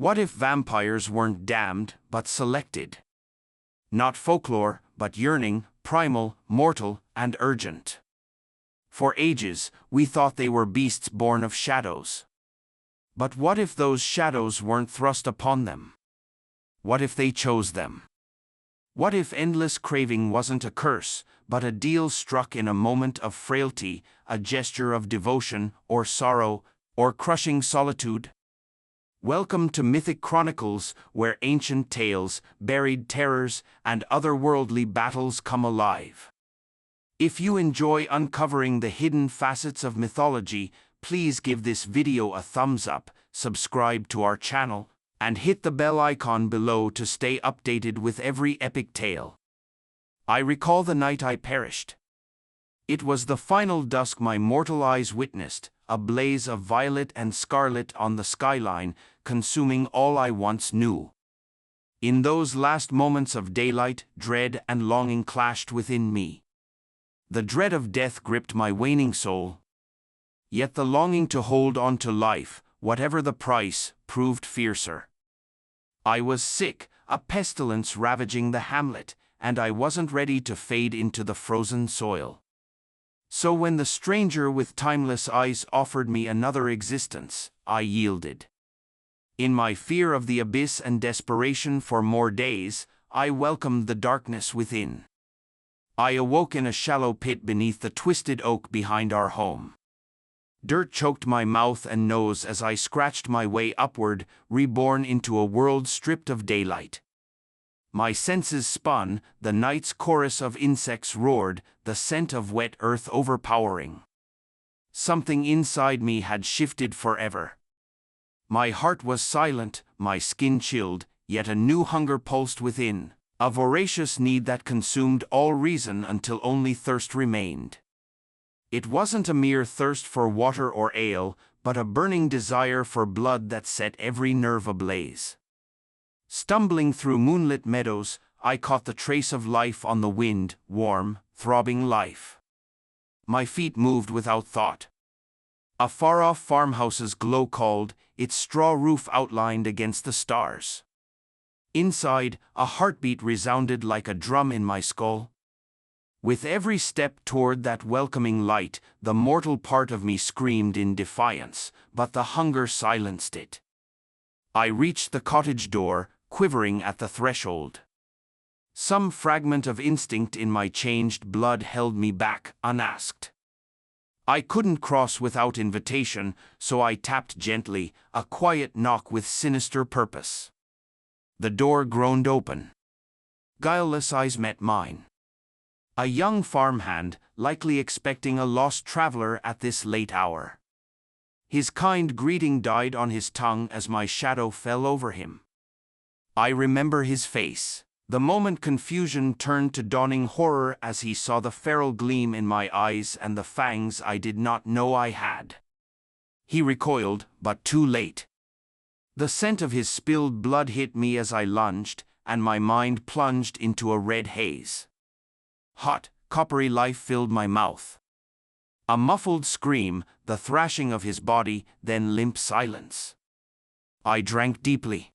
What if vampires weren't damned, but selected? Not folklore, but yearning, primal, mortal, and urgent. For ages, we thought they were beasts born of shadows. But what if those shadows weren't thrust upon them? What if they chose them? What if endless craving wasn't a curse, but a deal struck in a moment of frailty, a gesture of devotion, or sorrow, or crushing solitude? Welcome to Mythic Chronicles, where ancient tales, buried terrors, and otherworldly battles come alive. If you enjoy uncovering the hidden facets of mythology, please give this video a thumbs up, subscribe to our channel, and hit the bell icon below to stay updated with every epic tale. I recall the night I perished. It was the final dusk my mortal eyes witnessed, a blaze of violet and scarlet on the skyline, consuming all I once knew. In those last moments of daylight, dread and longing clashed within me. The dread of death gripped my waning soul. Yet the longing to hold on to life, whatever the price, proved fiercer. I was sick, a pestilence ravaging the hamlet, and I wasn't ready to fade into the frozen soil. So when the stranger with timeless eyes offered me another existence, I yielded. In my fear of the abyss and desperation for more days, I welcomed the darkness within. I awoke in a shallow pit beneath the twisted oak behind our home. Dirt choked my mouth and nose as I scratched my way upward, reborn into a world stripped of daylight. My senses spun, the night's chorus of insects roared, the scent of wet earth overpowering. Something inside me had shifted forever. My heart was silent, my skin chilled, yet a new hunger pulsed within, a voracious need that consumed all reason until only thirst remained. It wasn't a mere thirst for water or ale, but a burning desire for blood that set every nerve ablaze. Stumbling through moonlit meadows, I caught the trace of life on the wind, warm, throbbing life. My feet moved without thought. A far-off farmhouse's glow called, its straw roof outlined against the stars. Inside, a heartbeat resounded like a drum in my skull. With every step toward that welcoming light, the mortal part of me screamed in defiance, but the hunger silenced it. I reached the cottage door, quivering at the threshold. Some fragment of instinct in my changed blood held me back, unasked. I couldn't cross without invitation, so I tapped gently, a quiet knock with sinister purpose. The door groaned open. Guileless eyes met mine. A young farmhand, likely expecting a lost traveler at this late hour. His kind greeting died on his tongue as my shadow fell over him. I remember his face. The moment confusion turned to dawning horror as he saw the feral gleam in my eyes and the fangs I did not know I had. He recoiled, but too late. The scent of his spilled blood hit me as I lunged, and my mind plunged into a red haze. Hot, coppery life filled my mouth. A muffled scream, the thrashing of his body, then limp silence. I drank deeply.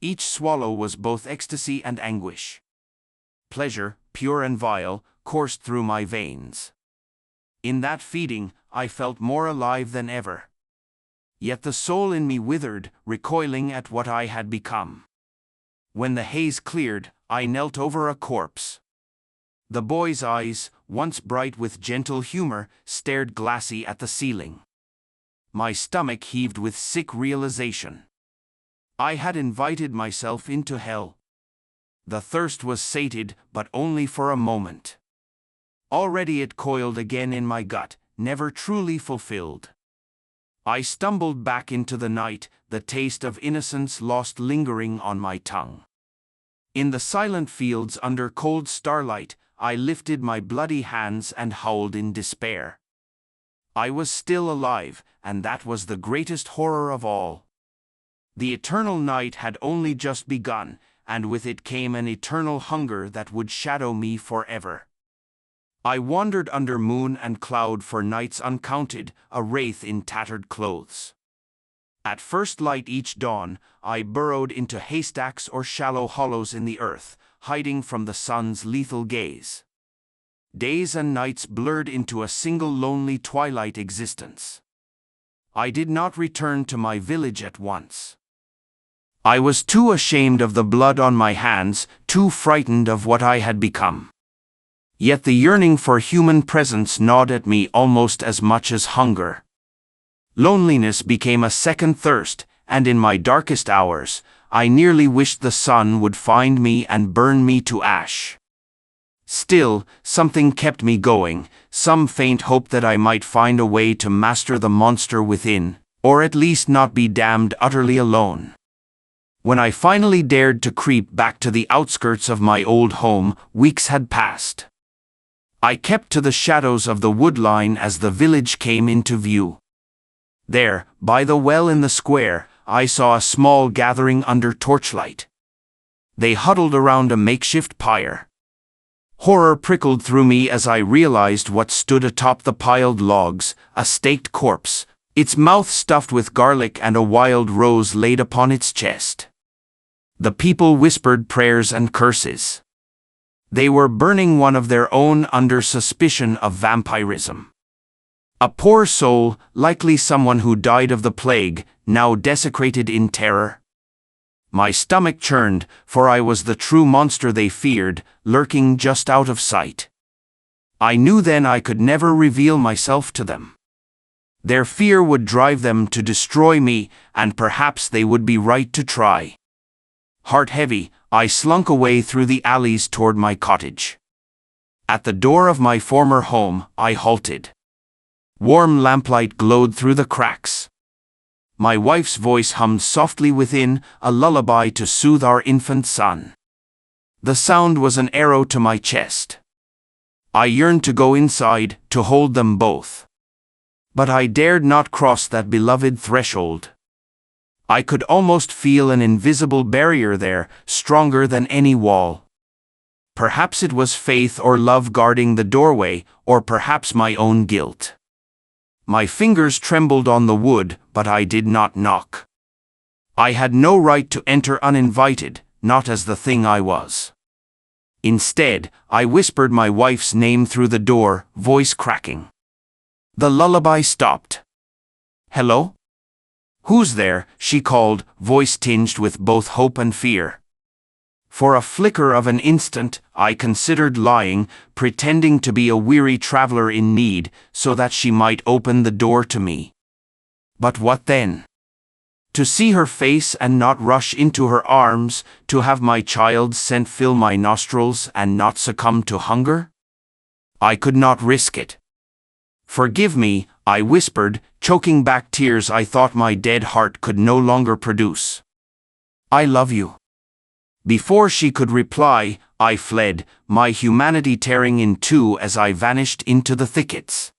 Each swallow was both ecstasy and anguish. Pleasure, pure and vile, coursed through my veins. In that feeding, I felt more alive than ever. Yet the soul in me withered, recoiling at what I had become. When the haze cleared, I knelt over a corpse. The boy's eyes, once bright with gentle humor, stared glassy at the ceiling. My stomach heaved with sick realization. I had invited myself into hell. The thirst was sated, but only for a moment. Already it coiled again in my gut, never truly fulfilled. I stumbled back into the night, the taste of innocence lost lingering on my tongue. In the silent fields under cold starlight, I lifted my bloody hands and howled in despair. I was still alive, and that was the greatest horror of all. The eternal night had only just begun, and with it came an eternal hunger that would shadow me forever. I wandered under moon and cloud for nights uncounted, a wraith in tattered clothes. At first light each dawn, I burrowed into haystacks or shallow hollows in the earth, hiding from the sun's lethal gaze. Days and nights blurred into a single lonely twilight existence. I did not return to my village at once. I was too ashamed of the blood on my hands, too frightened of what I had become. Yet the yearning for human presence gnawed at me almost as much as hunger. Loneliness became a second thirst, and in my darkest hours, I nearly wished the sun would find me and burn me to ash. Still, something kept me going, some faint hope that I might find a way to master the monster within, or at least not be damned utterly alone. When I finally dared to creep back to the outskirts of my old home, weeks had passed. I kept to the shadows of the woodline as the village came into view. There, by the well in the square, I saw a small gathering under torchlight. They huddled around a makeshift pyre. Horror prickled through me as I realized what stood atop the piled logs, a staked corpse, its mouth stuffed with garlic and a wild rose laid upon its chest. The people whispered prayers and curses. They were burning one of their own under suspicion of vampirism. A poor soul, likely someone who died of the plague, now desecrated in terror. My stomach churned, for I was the true monster they feared, lurking just out of sight. I knew then I could never reveal myself to them. Their fear would drive them to destroy me, and perhaps they would be right to try. Heart heavy, I slunk away through the alleys toward my cottage. At the door of my former home, I halted. Warm lamplight glowed through the cracks. My wife's voice hummed softly within, a lullaby to soothe our infant son. The sound was an arrow to my chest. I yearned to go inside, to hold them both. But I dared not cross that beloved threshold. I could almost feel an invisible barrier there, stronger than any wall. Perhaps it was faith or love guarding the doorway, or perhaps my own guilt. My fingers trembled on the wood, but I did not knock. I had no right to enter uninvited, not as the thing I was. Instead, I whispered my wife's name through the door, voice cracking. The lullaby stopped. "Hello? Who's there?" she called, voice tinged with both hope and fear. For a flicker of an instant, I considered lying, pretending to be a weary traveler in need, so that she might open the door to me. But what then? To see her face and not rush into her arms, to have my child's scent fill my nostrils and not succumb to hunger? I could not risk it. "Forgive me," I whispered, choking back tears I thought my dead heart could no longer produce. "I love you." Before she could reply, I fled, my humanity tearing in two as I vanished into the thickets.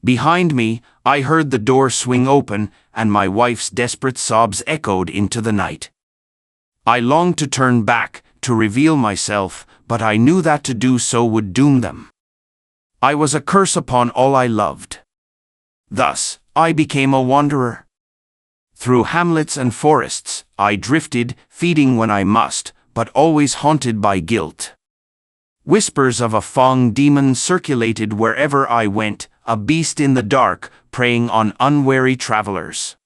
Behind me, I heard the door swing open, and my wife's desperate sobs echoed into the night. I longed to turn back, to reveal myself, but I knew that to do so would doom them. I was a curse upon all I loved. Thus, I became a wanderer. Through hamlets and forests, I drifted, feeding when I must, but always haunted by guilt. Whispers of a Fong demon circulated wherever I went, a beast in the dark, preying on unwary travelers.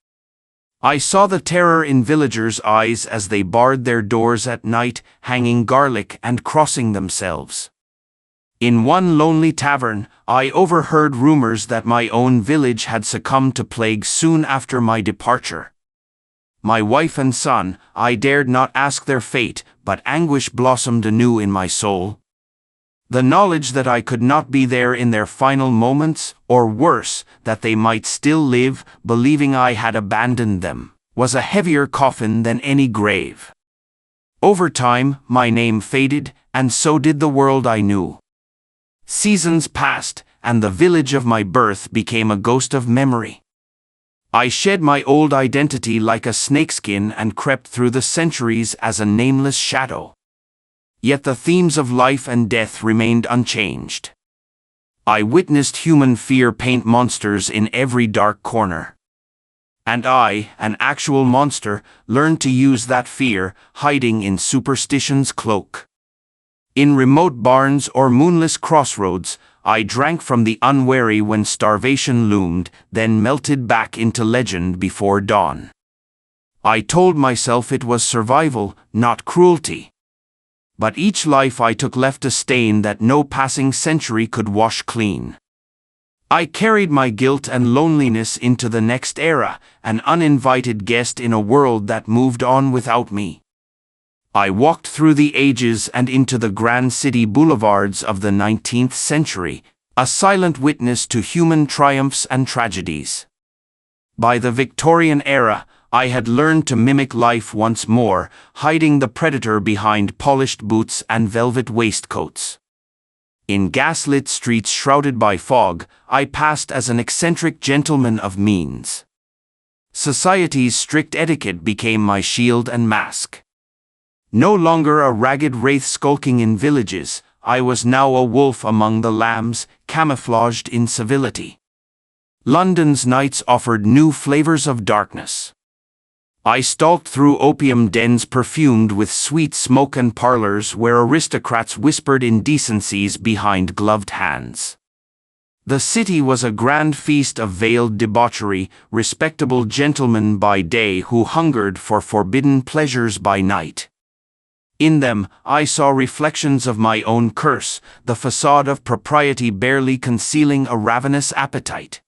I saw the terror in villagers' eyes as they barred their doors at night, hanging garlic and crossing themselves. In one lonely tavern, I overheard rumors that my own village had succumbed to plague soon after my departure. My wife and son, I dared not ask their fate, but anguish blossomed anew in my soul. The knowledge that I could not be there in their final moments, or worse, that they might still live, believing I had abandoned them, was a heavier coffin than any grave. Over time, my name faded, and so did the world I knew. Seasons passed, and the village of my birth became a ghost of memory. I shed my old identity like a snakeskin and crept through the centuries as a nameless shadow. Yet the themes of life and death remained unchanged. I witnessed human fear paint monsters in every dark corner. And I, an actual monster, learned to use that fear, hiding in superstition's cloak. In remote barns or moonless crossroads, I drank from the unwary when starvation loomed, then melted back into legend before dawn. I told myself it was survival, not cruelty. But each life I took left a stain that no passing century could wash clean. I carried my guilt and loneliness into the next era, an uninvited guest in a world that moved on without me. I walked through the ages and into the grand city boulevards of the 19th century, a silent witness to human triumphs and tragedies. By the Victorian era, I had learned to mimic life once more, hiding the predator behind polished boots and velvet waistcoats. In gaslit streets shrouded by fog, I passed as an eccentric gentleman of means. Society's strict etiquette became my shield and mask. No longer a ragged wraith skulking in villages, I was now a wolf among the lambs, camouflaged in civility. London's nights offered new flavors of darkness. I stalked through opium dens perfumed with sweet smoke and parlors where aristocrats whispered indecencies behind gloved hands. The city was a grand feast of veiled debauchery, respectable gentlemen by day who hungered for forbidden pleasures by night. In them, I saw reflections of my own curse, the facade of propriety barely concealing a ravenous appetite.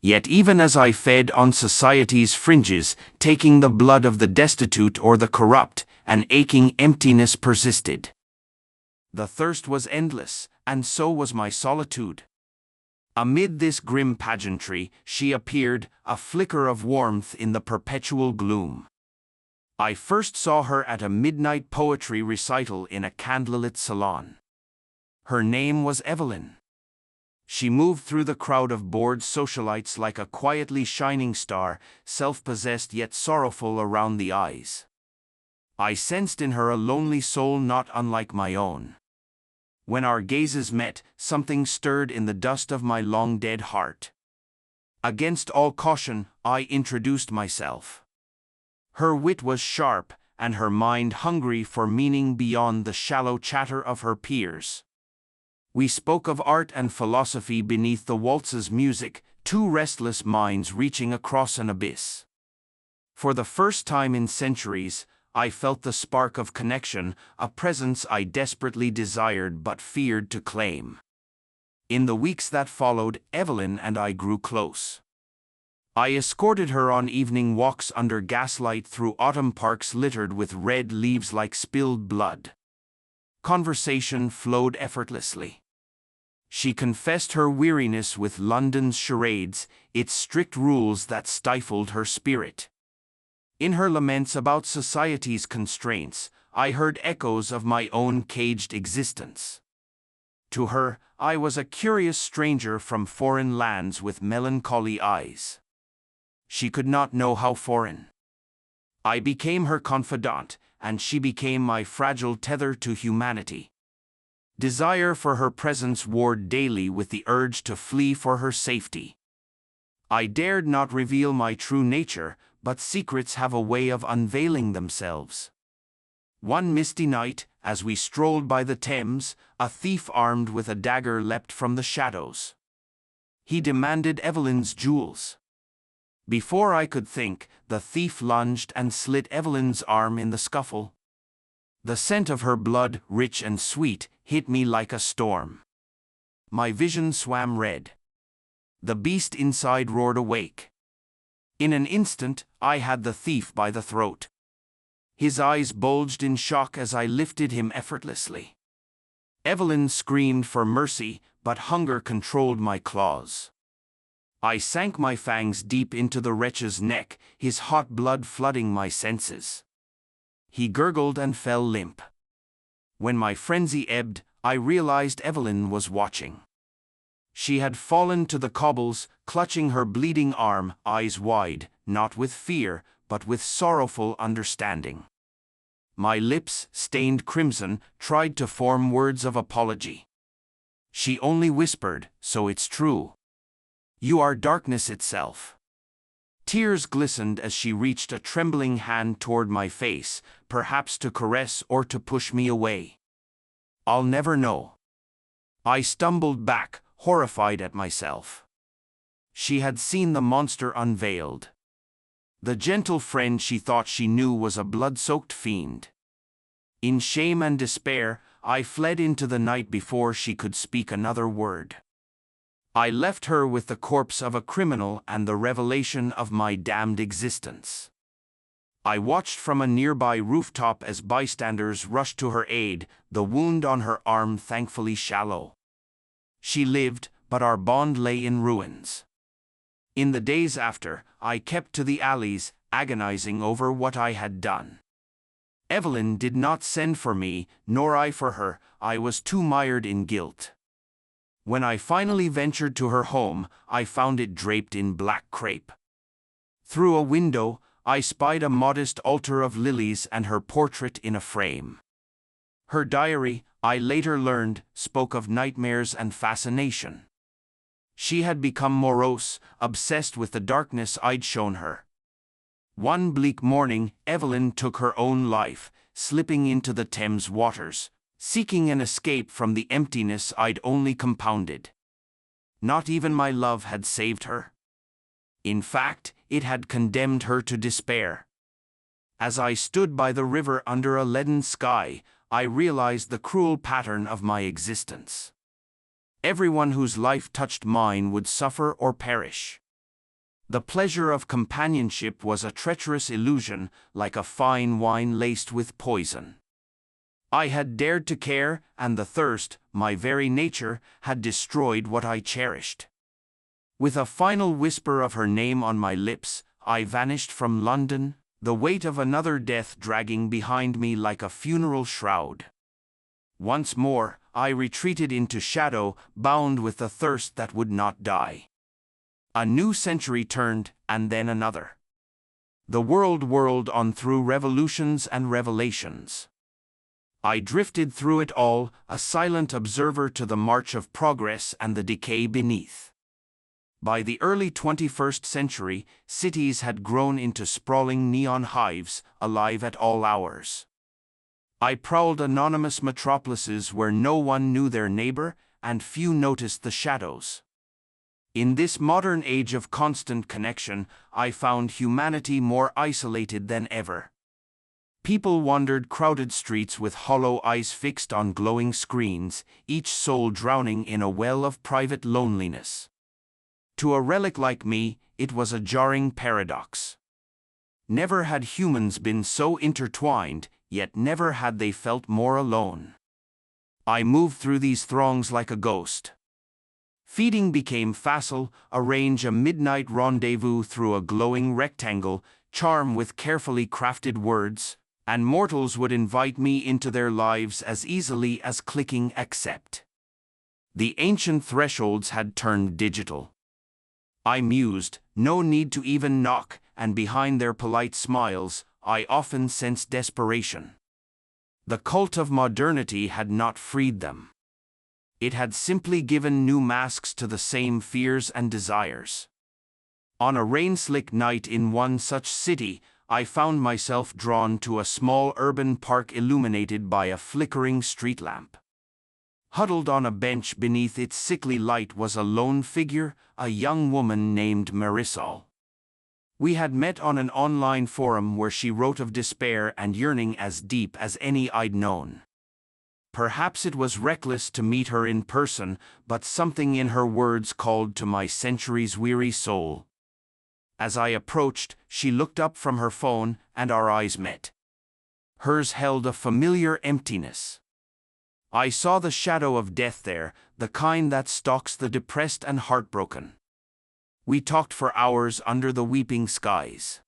Yet even as I fed on society's fringes, taking the blood of the destitute or the corrupt, an aching emptiness persisted. The thirst was endless, and so was my solitude. Amid this grim pageantry, she appeared, a flicker of warmth in the perpetual gloom. I first saw her at a midnight poetry recital in a candlelit salon. Her name was Evelyn. She moved through the crowd of bored socialites like a quietly shining star, self-possessed yet sorrowful around the eyes. I sensed in her a lonely soul not unlike my own. When our gazes met, something stirred in the dust of my long-dead heart. Against all caution, I introduced myself. Her wit was sharp, and her mind hungry for meaning beyond the shallow chatter of her peers. We spoke of art and philosophy beneath the waltz's music, two restless minds reaching across an abyss. For the first time in centuries, I felt the spark of connection, a presence I desperately desired but feared to claim. In the weeks that followed, Evelyn and I grew close. I escorted her on evening walks under gaslight through autumn parks littered with red leaves like spilled blood. Conversation flowed effortlessly. She confessed her weariness with London's charades, its strict rules that stifled her spirit. In her laments about society's constraints, I heard echoes of my own caged existence. To her, I was a curious stranger from foreign lands with melancholy eyes. She could not know how foreign. I became her confidant, and she became my fragile tether to humanity. Desire for her presence warred daily with the urge to flee for her safety. I dared not reveal my true nature, but secrets have a way of unveiling themselves. One misty night, as we strolled by the Thames, a thief armed with a dagger leapt from the shadows. He demanded Evelyn's jewels. Before I could think, the thief lunged and slit Evelyn's arm in the scuffle. The scent of her blood, rich and sweet, hit me like a storm. My vision swam red. The beast inside roared awake. In an instant, I had the thief by the throat. His eyes bulged in shock as I lifted him effortlessly. Evelyn screamed for mercy, but hunger controlled my claws. I sank my fangs deep into the wretch's neck, his hot blood flooding my senses. He gurgled and fell limp. When my frenzy ebbed, I realized Evelyn was watching. She had fallen to the cobbles, clutching her bleeding arm, eyes wide, not with fear, but with sorrowful understanding. My lips, stained crimson, tried to form words of apology. She only whispered, "So it's true. You are darkness itself. Tears glistened as she reached a trembling hand toward my face, perhaps to caress or to push me away. I'll never know. I stumbled back, horrified at myself. She had seen the monster unveiled. The gentle friend she thought she knew was a blood-soaked fiend. In shame and despair, I fled into the night before she could speak another word. I left her with the corpse of a criminal and the revelation of my damned existence. I watched from a nearby rooftop as bystanders rushed to her aid, the wound on her arm thankfully shallow. She lived, but our bond lay in ruins. In the days after, I kept to the alleys, agonizing over what I had done. Evelyn did not send for me, nor I for her. I was too mired in guilt. When I finally ventured to her home, I found it draped in black crepe. Through a window, I spied a modest altar of lilies and her portrait in a frame. Her diary, I later learned, spoke of nightmares and fascination. She had become morose, obsessed with the darkness I'd shown her. One bleak morning, Evelyn took her own life, slipping into the Thames waters, seeking an escape from the emptiness I'd only compounded. Not even my love had saved her. In fact, it had condemned her to despair. As I stood by the river under a leaden sky, I realized the cruel pattern of my existence. Everyone whose life touched mine would suffer or perish. The pleasure of companionship was a treacherous illusion, like a fine wine laced with poison. I had dared to care, and the thirst, my very nature, had destroyed what I cherished. With a final whisper of her name on my lips, I vanished from London, the weight of another death dragging behind me like a funeral shroud. Once more, I retreated into shadow, bound with the thirst that would not die. A new century turned, and then another. The world whirled on through revolutions and revelations. I drifted through it all, a silent observer to the march of progress and the decay beneath. By the early 21st century, cities had grown into sprawling neon hives, alive at all hours. I prowled anonymous metropolises where no one knew their neighbor, and few noticed the shadows. In this modern age of constant connection, I found humanity more isolated than ever. People wandered crowded streets with hollow eyes fixed on glowing screens, each soul drowning in a well of private loneliness. To a relic like me, it was a jarring paradox. Never had humans been so intertwined, yet never had they felt more alone. I moved through these throngs like a ghost. Feeding became facile, arrange a midnight rendezvous through a glowing rectangle, charm with carefully crafted words, and mortals would invite me into their lives as easily as clicking accept. The ancient thresholds had turned digital. I mused, no need to even knock, and behind their polite smiles, I often sensed desperation. The cult of modernity had not freed them. It had simply given new masks to the same fears and desires. On a rain-slick night in one such city, I found myself drawn to a small urban park illuminated by a flickering street lamp. Huddled on a bench beneath its sickly light was a lone figure, a young woman named Marisol. We had met on an online forum where she wrote of despair and yearning as deep as any I'd known. Perhaps it was reckless to meet her in person, but something in her words called to my centuries-weary soul. As I approached, she looked up from her phone, and our eyes met. Hers held a familiar emptiness. I saw the shadow of death there, the kind that stalks the depressed and heartbroken. We talked for hours under the weeping skies.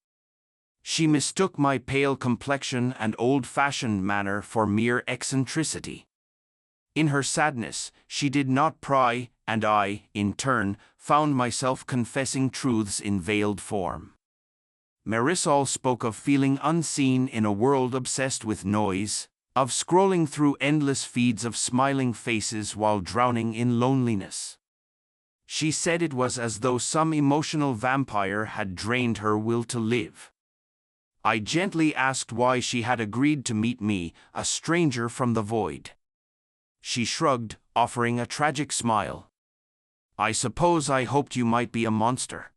She mistook my pale complexion and old-fashioned manner for mere eccentricity. In her sadness, she did not pry, and I, in turn, found myself confessing truths in veiled form. Marisol spoke of feeling unseen in a world obsessed with noise, of scrolling through endless feeds of smiling faces while drowning in loneliness. She said it was as though some emotional vampire had drained her will to live. I gently asked why she had agreed to meet me, a stranger from the void. She shrugged, offering a tragic smile. I suppose I hoped you might be a monster.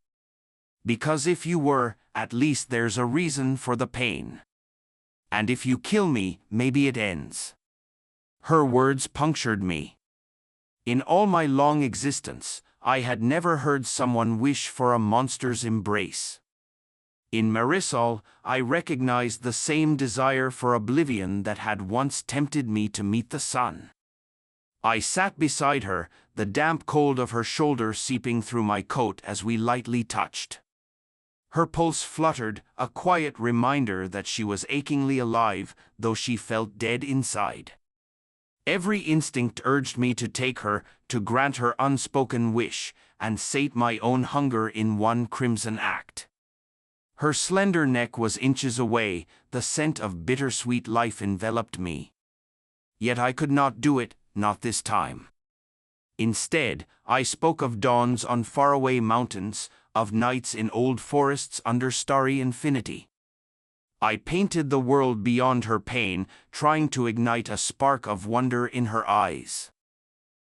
Because if you were, at least there's a reason for the pain. And if you kill me, maybe it ends. Her words punctured me. In all my long existence, I had never heard someone wish for a monster's embrace. In Marisol, I recognized the same desire for oblivion that had once tempted me to meet the sun. I sat beside her, the damp cold of her shoulder seeping through my coat as we lightly touched. Her pulse fluttered, a quiet reminder that she was achingly alive, though she felt dead inside. Every instinct urged me to take her, to grant her unspoken wish, and sate my own hunger in one crimson act. Her slender neck was inches away, the scent of bittersweet life enveloped me. Yet I could not do it, not this time. Instead, I spoke of dawns on faraway mountains, of nights in old forests under starry infinity. I painted the world beyond her pain, trying to ignite a spark of wonder in her eyes.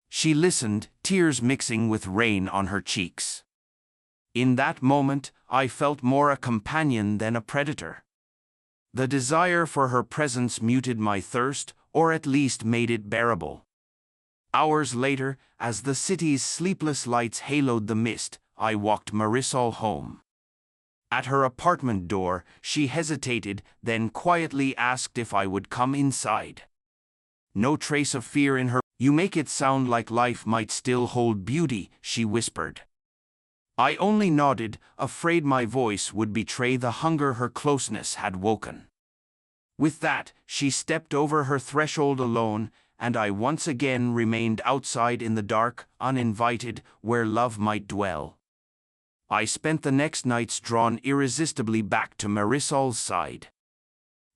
She listened, tears mixing with rain on her cheeks. In that moment, I felt more a companion than a predator. The desire for her presence muted my thirst, or at least made it bearable. Hours later, as the city's sleepless lights haloed the mist, I walked Marisol home. At her apartment door, she hesitated, then quietly asked if I would come inside. No trace of fear in her. "You make it sound like life might still hold beauty," she whispered. I only nodded, afraid my voice would betray the hunger her closeness had woken. With that, she stepped over her threshold alone, and I once again remained outside in the dark, uninvited, where love might dwell. I spent the next nights drawn irresistibly back to Marisol's side.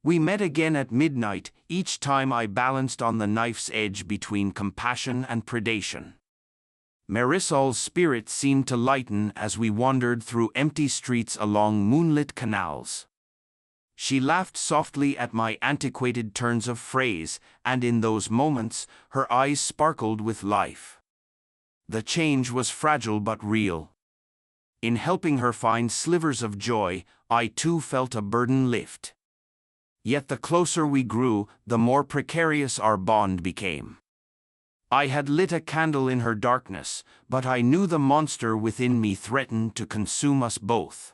We met again at midnight, each time I balanced on the knife's edge between compassion and predation. Marisol's spirit seemed to lighten as we wandered through empty streets along moonlit canals. She laughed softly at my antiquated turns of phrase, and in those moments, her eyes sparkled with life. The change was fragile but real. In helping her find slivers of joy, I too felt a burden lift. Yet the closer we grew, the more precarious our bond became. I had lit a candle in her darkness, but I knew the monster within me threatened to consume us both.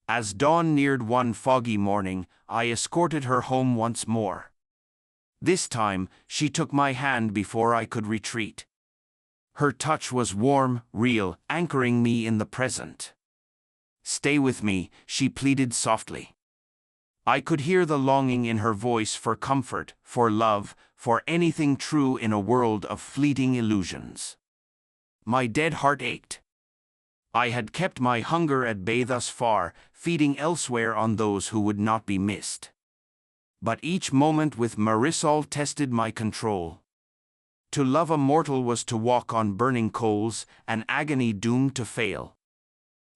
As dawn neared one foggy morning, I escorted her home once more. This time, she took my hand before I could retreat. Her touch was warm, real, anchoring me in the present. "Stay with me," she pleaded softly. I could hear the longing in her voice for comfort, for love, for anything true in a world of fleeting illusions. My dead heart ached. I had kept my hunger at bay thus far, feeding elsewhere on those who would not be missed. But each moment with Marisol tested my control. To love a mortal was to walk on burning coals, an agony doomed to fail.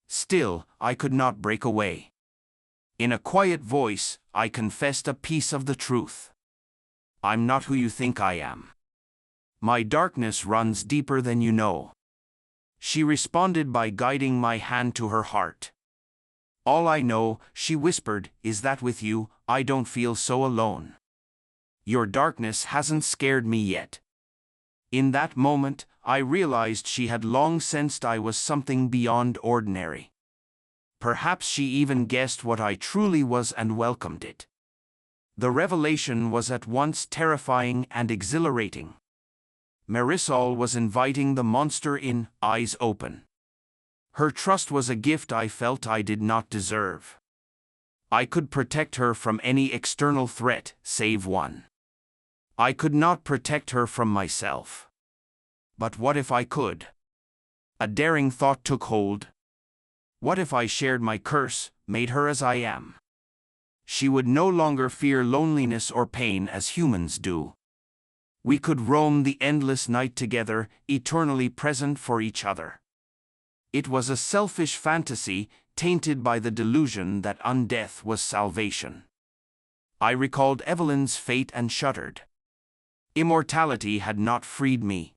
Still, I could not break away. In a quiet voice, I confessed a piece of the truth. "I'm not who you think I am. My darkness runs deeper than you know." She responded by guiding my hand to her heart. "All I know," she whispered, "is that with you, I don't feel so alone. Your darkness hasn't scared me yet." In that moment, I realized she had long sensed I was something beyond ordinary. Perhaps she even guessed what I truly was and welcomed it. The revelation was at once terrifying and exhilarating. Marisol was inviting the monster in, eyes open. Her trust was a gift I felt I did not deserve. I could protect her from any external threat, save one. I could not protect her from myself. But what if I could? A daring thought took hold. What if I shared my curse, made her as I am? She would no longer fear loneliness or pain as humans do. We could roam the endless night together, eternally present for each other. It was a selfish fantasy, tainted by the delusion that undeath was salvation. I recalled Evelyn's fate and shuddered. Immortality had not freed me.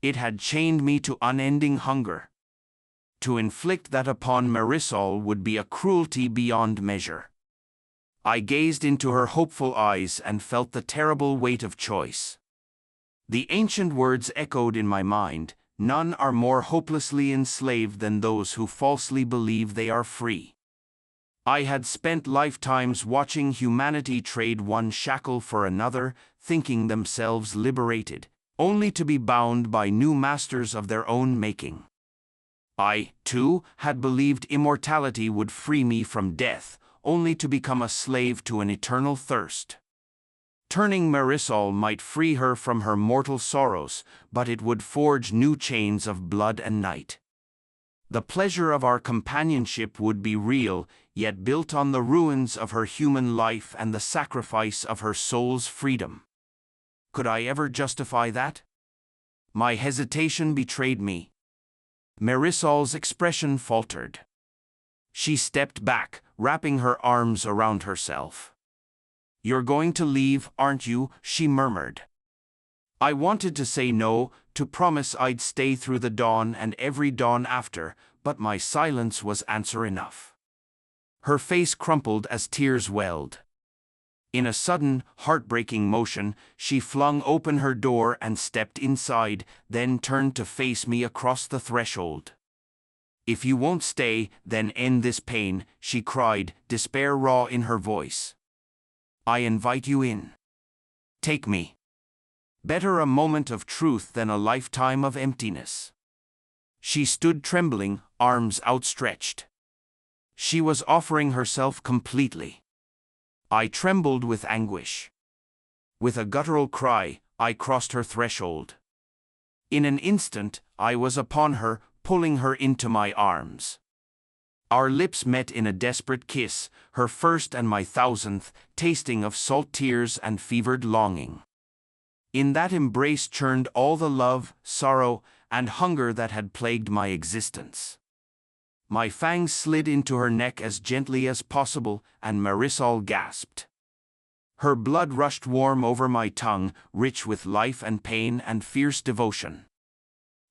It had chained me to unending hunger. To inflict that upon Marisol would be a cruelty beyond measure. I gazed into her hopeful eyes and felt the terrible weight of choice. The ancient words echoed in my mind, "None are more hopelessly enslaved than those who falsely believe they are free." I had spent lifetimes watching humanity trade one shackle for another, thinking themselves liberated, only to be bound by new masters of their own making. I, too, had believed immortality would free me from death, only to become a slave to an eternal thirst. Turning Marisol might free her from her mortal sorrows, but it would forge new chains of blood and night. The pleasure of our companionship would be real, yet built on the ruins of her human life and the sacrifice of her soul's freedom. Could I ever justify that? My hesitation betrayed me. Marisol's expression faltered. She stepped back, wrapping her arms around herself. "You're going to leave, aren't you?" she murmured. I wanted to say no, to promise I'd stay through the dawn and every dawn after, but my silence was answer enough. Her face crumpled as tears welled. In a sudden, heartbreaking motion, she flung open her door and stepped inside, then turned to face me across the threshold. "If you won't stay, then end this pain," she cried, despair raw in her voice. "I invite you in. Take me. Better a moment of truth than a lifetime of emptiness." She stood trembling, arms outstretched. She was offering herself completely. I trembled with anguish. With a guttural cry, I crossed her threshold. In an instant, I was upon her, pulling her into my arms. Our lips met in a desperate kiss, her first and my thousandth, tasting of salt tears and fevered longing. In that embrace churned all the love, sorrow, and hunger that had plagued my existence. My fangs slid into her neck as gently as possible, and Marisol gasped. Her blood rushed warm over my tongue, rich with life and pain and fierce devotion.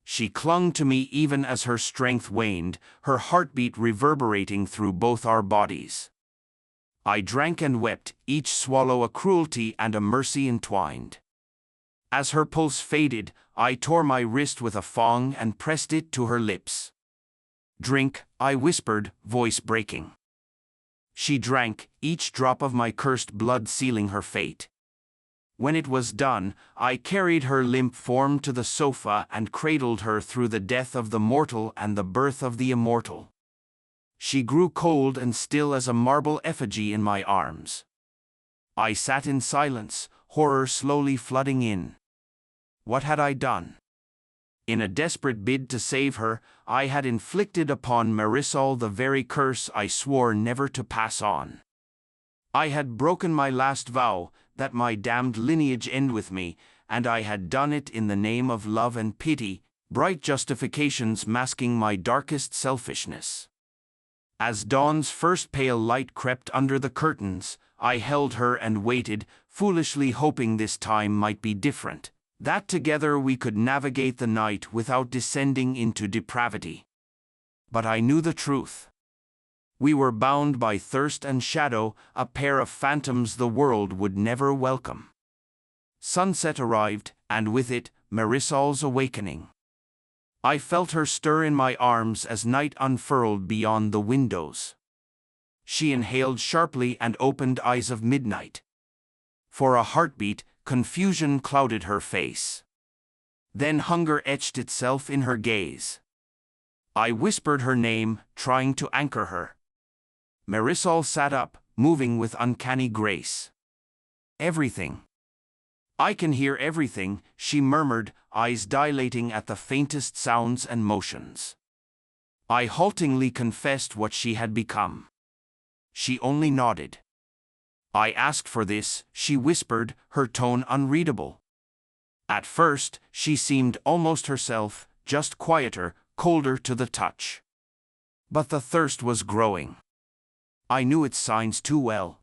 She clung to me even as her strength waned, her heartbeat reverberating through both our bodies. I drank and wept, each swallow a cruelty and a mercy entwined. As her pulse faded, I tore my wrist with a thong and pressed it to her lips. "Drink," I whispered, voice breaking. She drank, each drop of my cursed blood sealing her fate. When it was done, I carried her limp form to the sofa and cradled her through the death of the mortal and the birth of the immortal. She grew cold and still as a marble effigy in my arms. I sat in silence, horror slowly flooding in. What had I done? In a desperate bid to save her, I had inflicted upon Marisol the very curse I swore never to pass on. I had broken my last vow, that my damned lineage end with me, and I had done it in the name of love and pity, bright justifications masking my darkest selfishness. As dawn's first pale light crept under the curtains, I held her and waited, foolishly hoping this time might be different, that together we could navigate the night without descending into depravity. But I knew the truth. We were bound by thirst and shadow, a pair of phantoms the world would never welcome. Sunset arrived, and with it, Marisol's awakening. I felt her stir in my arms as night unfurled beyond the windows. She inhaled sharply and opened eyes of midnight. For a heartbeat, confusion clouded her face. Then hunger etched itself in her gaze. I whispered her name, trying to anchor her. Marisol sat up, moving with uncanny grace. "Everything. I can hear everything," she murmured, eyes dilating at the faintest sounds and motions. I haltingly confessed what she had become. She only nodded. "I asked for this," she whispered, her tone unreadable. At first, she seemed almost herself, just quieter, colder to the touch. But the thirst was growing. I knew its signs too well.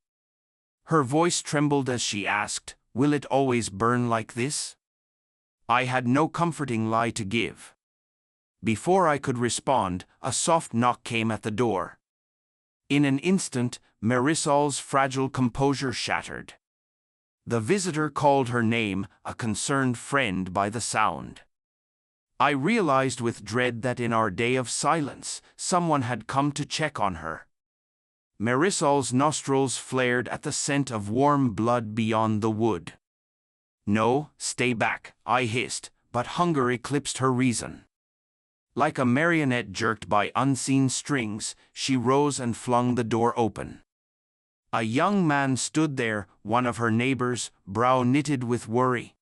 Her voice trembled as she asked, "Will it always burn like this?" I had no comforting lie to give. Before I could respond, a soft knock came at the door. In an instant, Marisol's fragile composure shattered. The visitor called her name, a concerned friend, by the sound. I realized with dread that in our day of silence, someone had come to check on her. Marisol's nostrils flared at the scent of warm blood beyond the wood. "No, stay back," I hissed, but hunger eclipsed her reason. Like a marionette jerked by unseen strings, she rose and flung the door open. A young man stood there, one of her neighbors, brow knitted with worry.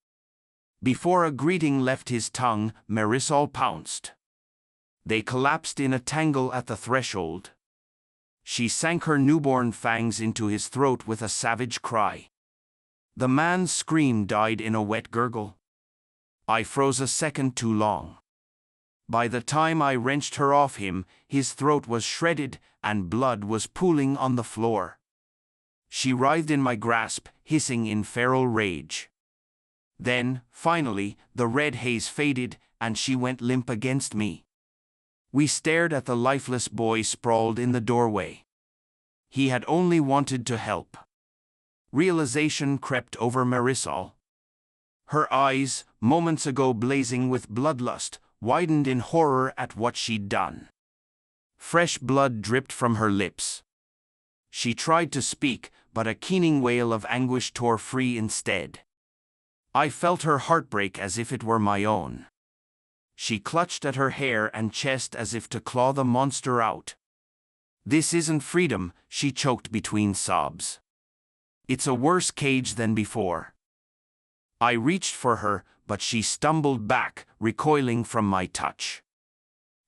Before a greeting left his tongue, Marisol pounced. They collapsed in a tangle at the threshold. She sank her newborn fangs into his throat with a savage cry. The man's scream died in a wet gurgle. I froze a second too long. By the time I wrenched her off him, his throat was shredded and blood was pooling on the floor. She writhed in my grasp, hissing in feral rage. Then, finally, the red haze faded and she went limp against me. We stared at the lifeless boy sprawled in the doorway. He had only wanted to help. Realization crept over Marisol. Her eyes, moments ago blazing with bloodlust, widened in horror at what she'd done. Fresh blood dripped from her lips. She tried to speak, but a keening wail of anguish tore free instead. I felt her heart break as if it were my own. She clutched at her hair and chest as if to claw the monster out. "This isn't freedom," she choked between sobs. "It's a worse cage than before." I reached for her, but she stumbled back, recoiling from my touch.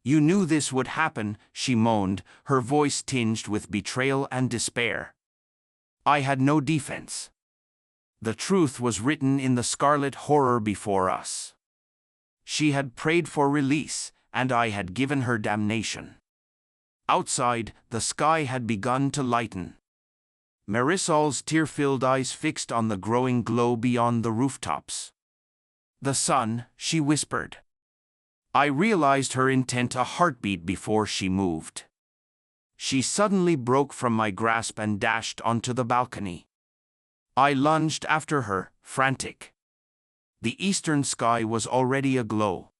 "You knew this would happen," she moaned, her voice tinged with betrayal and despair. I had no defense. The truth was written in the scarlet horror before us. She had prayed for release, and I had given her damnation. Outside, the sky had begun to lighten. Marisol's tear-filled eyes fixed on the growing glow beyond the rooftops. "The sun," she whispered. I realized her intent a heartbeat before she moved. She suddenly broke from my grasp and dashed onto the balcony. I lunged after her, frantic. The eastern sky was already aglow.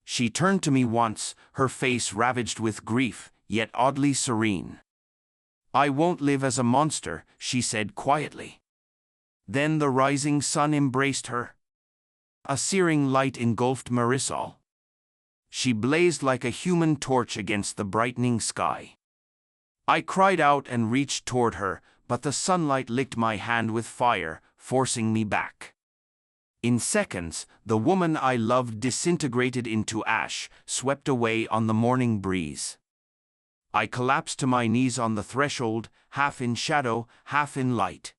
She turned to me once, her face ravaged with grief, yet oddly serene. "I won't live as a monster," she said quietly. Then the rising sun embraced her. A searing light engulfed Marisol. She blazed like a human torch against the brightening sky. I cried out and reached toward her, but the sunlight licked my hand with fire, forcing me back. In seconds, the woman I loved disintegrated into ash, swept away on the morning breeze. I collapsed to my knees on the threshold, half in shadow, half in light.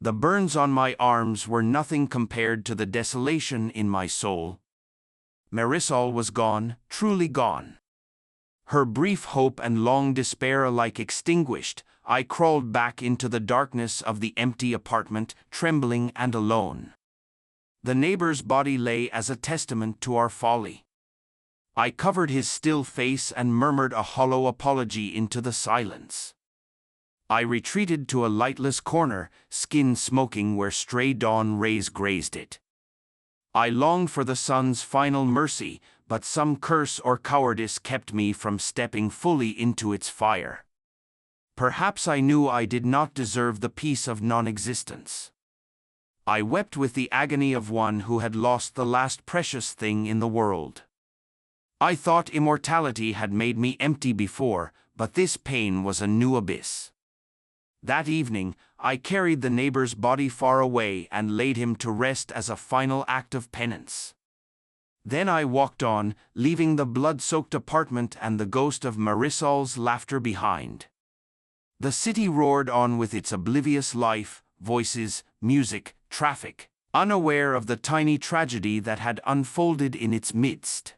The burns on my arms were nothing compared to the desolation in my soul. Marisol was gone, truly gone. Her brief hope and long despair alike extinguished, I crawled back into the darkness of the empty apartment, trembling and alone. The neighbor's body lay as a testament to our folly. I covered his still face and murmured a hollow apology into the silence. I retreated to a lightless corner, skin smoking where stray dawn rays grazed it. I longed for the sun's final mercy, but some curse or cowardice kept me from stepping fully into its fire. Perhaps I knew I did not deserve the peace of non-existence. I wept with the agony of one who had lost the last precious thing in the world. I thought immortality had made me empty before, but this pain was a new abyss. That evening, I carried the neighbor's body far away and laid him to rest as a final act of penance. Then I walked on, leaving the blood-soaked apartment and the ghost of Marisol's laughter behind. The city roared on with its oblivious life, voices, music, traffic, unaware of the tiny tragedy that had unfolded in its midst.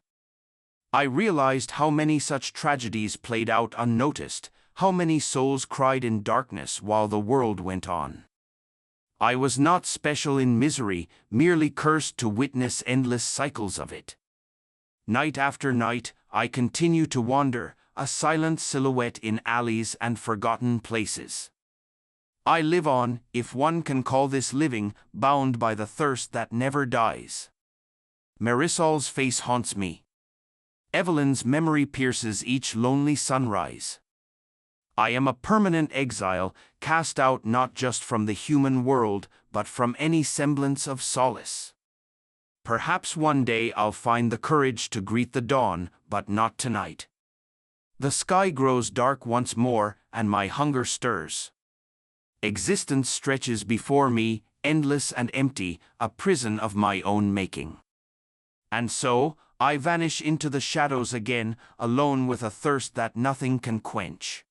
I realized how many such tragedies played out unnoticed, how many souls cried in darkness while the world went on. I was not special in misery, merely cursed to witness endless cycles of it. Night after night, I continue to wander, a silent silhouette in alleys and forgotten places. I live on, if one can call this living, bound by the thirst that never dies. Marisol's face haunts me. Evelyn's memory pierces each lonely sunrise. I am a permanent exile, cast out not just from the human world, but from any semblance of solace. Perhaps one day I'll find the courage to greet the dawn, but not tonight. The sky grows dark once more, and my hunger stirs. Existence stretches before me, endless and empty, a prison of my own making. And so, I vanish into the shadows again, alone with a thirst that nothing can quench.